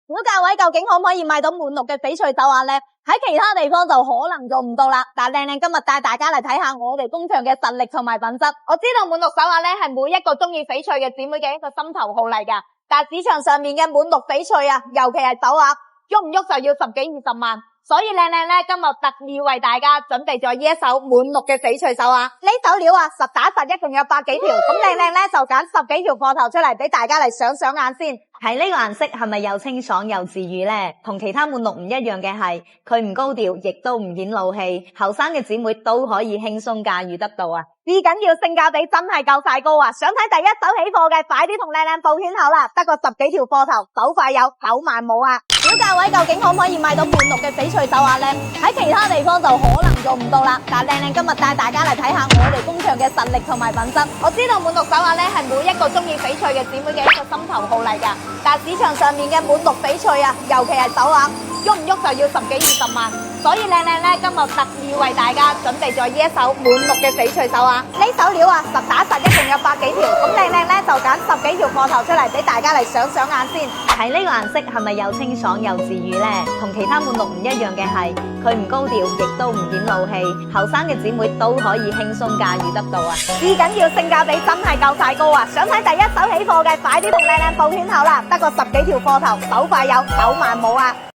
小價位究竟可唔可以買到滿綠嘅翡翠手鐲呢？喺其他地方就可能做唔到啦，但靚靚今日帶大家嚟睇下我哋工場嘅實力同埋品質。我知道滿綠手鐲呢係每一個中意翡翠嘅姊妹嘅一個心頭好嚟噶，但市場上面嘅滿綠翡翠啊，尤其係手鐲，喐唔喐就要10幾20萬。所以靚靚咧，今日特意為大家準備咗呢一手滿綠嘅翡翠手鐲。呢手料啊，實打實一共有百幾條，咁靚靚咧就揀10幾條貨頭出嚟俾大家嚟賞賞眼先。睇呢個顏色係咪又清爽又治愈呢？同其他滿綠唔一樣嘅係，佢唔高調，亦都唔顯老氣，後生嘅姊妹都可以輕鬆駕馭得到啊！至緊要性價比真係夠晒高啊！想睇第一手起貨嘅，快啲同靚靚報圈口啦！得個10幾條貨頭，手快有，手慢冇啊！小價位究竟可唔可以買到滿綠嘅翡翠手鐲呢？喺其他地方就可能做唔到啦，但靚靚今日帶大家嚟睇下我哋工場嘅實力同埋品質。我知道滿綠手鐲呢係每一個中意翡翠嘅姊妹嘅一個心頭好嚟噶，但市場上面嘅滿綠翡翠啊，尤其係手鐲，喐唔喐就要10幾20萬。所以靚靚咧，今日特意為大家準備咗呢一手滿綠嘅翡翠手鐲。呢手料啊，實打實一共有百幾條，咁靚靚咧就揀10幾條貨頭出嚟俾大家嚟賞賞眼先。睇呢個顏色係咪又清爽又治愈呢？同其他滿綠唔一樣嘅係，佢唔高調，亦都唔顯老氣，後生嘅姊妹都可以輕鬆駕馭得到啊！至緊要性價比真係夠晒高啊！想睇第一手起貨嘅，快啲同靚靚報圈口啦！得個10幾條貨頭，手快有，手慢冇啊！